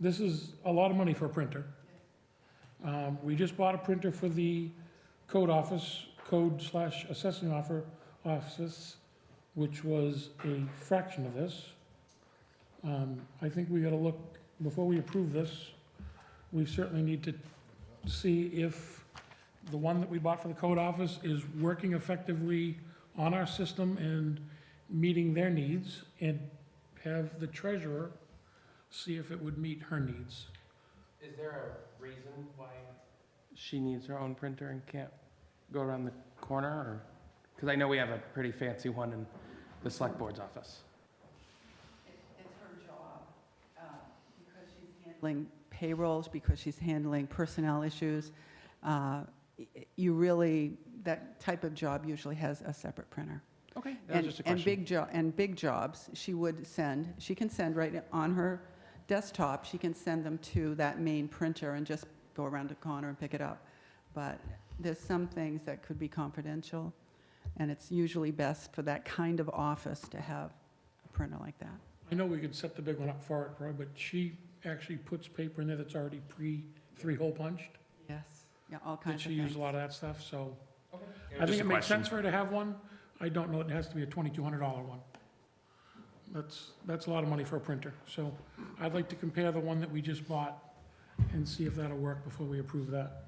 is a lot of money for a printer. We just bought a printer for the code/assessing office, which was a fraction of this. I think we gotta look, before we approve this, we certainly need to see if the one that we bought for the code office is working effectively on our system and meeting their needs, and have the treasurer see if it would meet her needs. Is there a reason why she needs her own printer and can't go around the corner, or? Because I know we have a pretty fancy one in the select board's office. It's her job, because she's handling payrolls, because she's handling personnel issues. That type of job usually has a separate printer. Okay, that was just a question. Big jobs, she can send right on her desktop, she can send them to that main printer and just go around the corner and pick it up. But there's some things that could be confidential. And it's usually best for that kind of office to have a printer like that. I know we could set the big one up for it, Roy, but she actually puts paper in there that's already three-hole punched. Yes, yeah, all Did kinds of she things. use a lot of that stuff, so. I Just think a it makes sense question. for her to have one. I don't know, it has to be a $2,200 one. That's a lot of money for a printer. So I'd like to compare the one that we just bought and see if that'll work before we approve that.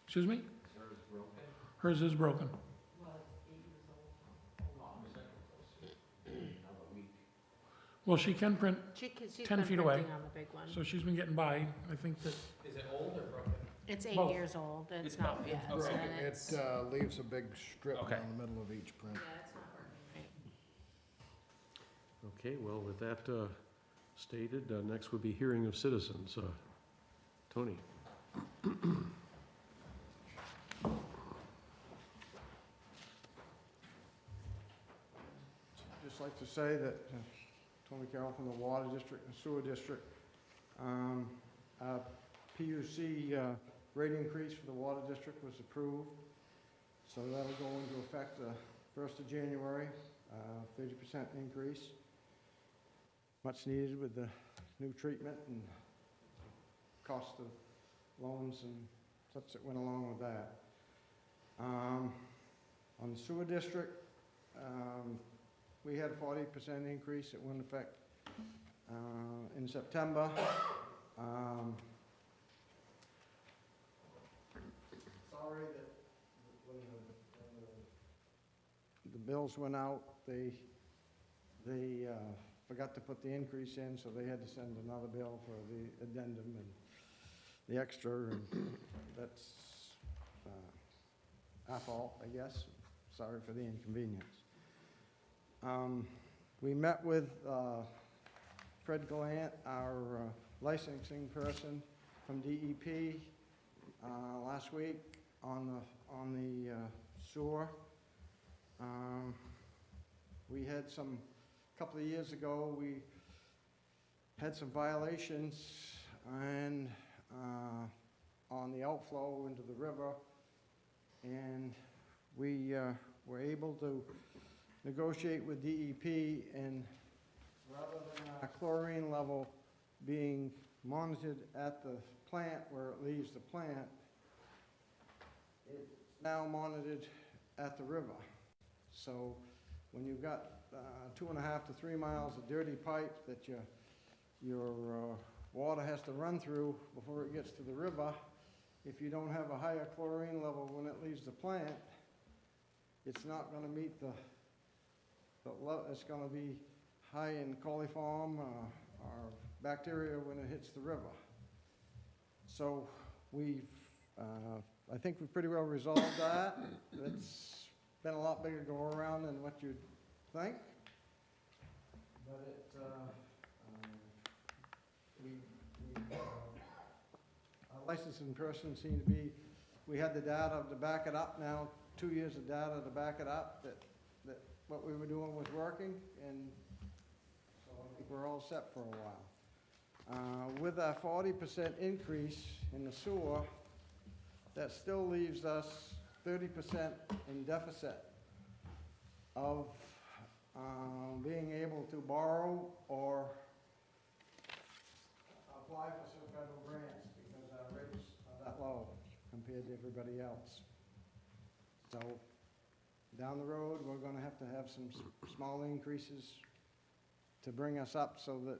Excuse me? Hers is broken. Well, she can print, She's 10 been feet away. printing on the big one. so she's been getting by. I think that, Is it old or broken? It's 8 both. years old, it's It's not, both. yeah, It's so broken. it's, It leaves a big strip Okay. down the middle of each print. yeah, it's not working right. Okay, well, with that stated, next would be hearing of citizens. Tony? Just like to say that Tony Carroll from the Water District and Sewer District, our PUC rate increase for the Water District was approved. So that'll go into effect the 1st of January, 30% increase. Much needed with the new treatment and cost of loans and such that went along with that. On the Sewer District, we had a 40% increase that went into effect in September. Sorry that when the bills went out, they forgot to put the increase in, so they had to send another bill for the addendum and the extra, and that's our fault, I guess. Sorry for the inconvenience. We met with Fred Gallant, our licensing person from DEP, last week on the sewer. We had a couple of years ago, we had some violations and on the outflow into the river, and we were able to negotiate with DEP, and rather than our chlorine level being monitored at the plant where it leaves the plant, it's now monitored at the river. So when you've got 2.5 to 3 miles of dirty pipe that your water has to run through before it gets to the river, if you don't have a higher chlorine level when it leaves the plant, it's not going to meet it's going to be high in coliform or bacteria when it hits the river. So I think we've pretty well resolved that. It's been a lot bigger go around than what you'd think. But our licensing person seemed to be, we had the data to back it up now, 2 years of data to back it up, that what we were doing was working, and so I think we're all set for a while. With our 40% increase in the sewer, that still leaves us 30% in deficit of being able to borrow or apply for some federal grants, because our rates are that low compared to everybody else. So down the road, we're going to have some small increases to bring us up so that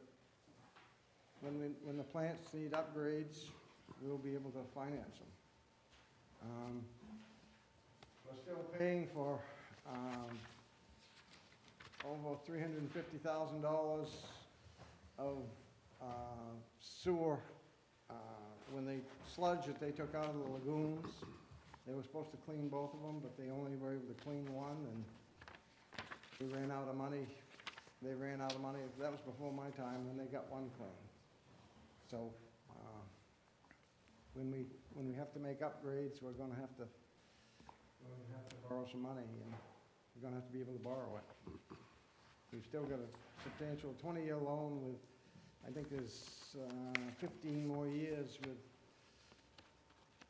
when the plants need upgrades, we'll be able to finance them. We're still paying for over $350,000 of sewer when they sludge that they took out of the lagoons. They were supposed to clean both of them, but they only were able to clean one, and we ran out of money. They ran out of money. That was before my time, and they got one clean. So when we have to make upgrades, we're going to have to borrow some money, and we're going to have to be able to borrow it. We've still got a substantial 20-year loan with, I think there's 15 more years with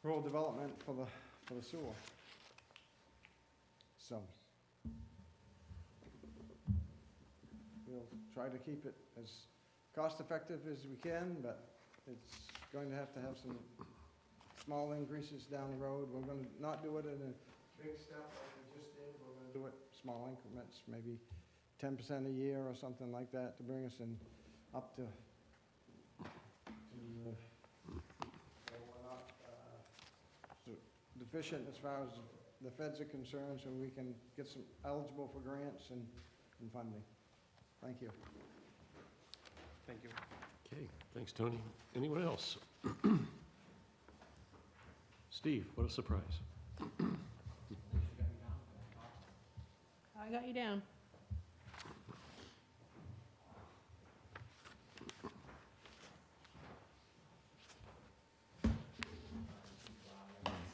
rural development for for the sewer. So, we'll try to keep it as cost-effective as we can, but it's going to have some small increases down the road. We're gonna not do it in a big step like we just did. We're gonna do it small increments, maybe 10% a year or something like that to bring us in up to so we're not so deficient as far as the feds are concerned, so we can get some eligible for grants and funding. Thank you. Thank you. Okay, thanks, Tony. Anyone else? Steve, what a surprise. I got you down.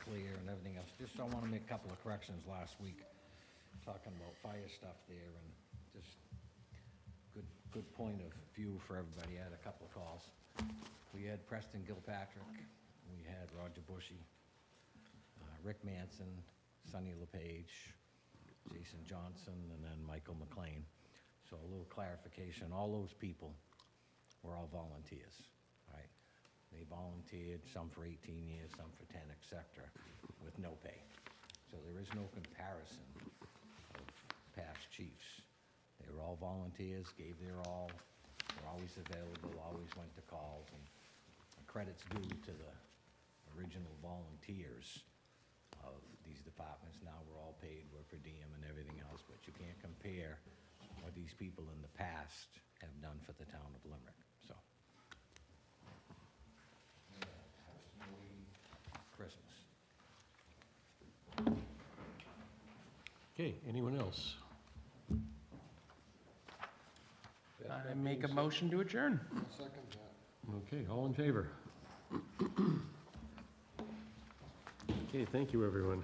Clear and everything else. Just I want to make a couple of corrections last week, talking about fire stuff there, and just good point of view for everybody. I had a couple of calls. We had Preston Gilpatrick, we had Roger Bushy, Rick Manson, Sonny LePage, Jason Johnson, and then Michael McLean. So a little clarification, all those people were all volunteers, right? They volunteered, some for 18 years, some for 10, et cetera, with no pay. So there is no comparison of past chiefs. They were all volunteers, gave their all, were always available, always went to calls, and credit's due to the original volunteers of these departments. Now we're all paid, we're per diem and everything else, but you can't compare what these people in the past have done for the town of Limerick, so. Have a snowy Christmas. Okay, anyone else? I make a motion to adjourn. Second that. Okay, all in favor? Okay, thank you, everyone.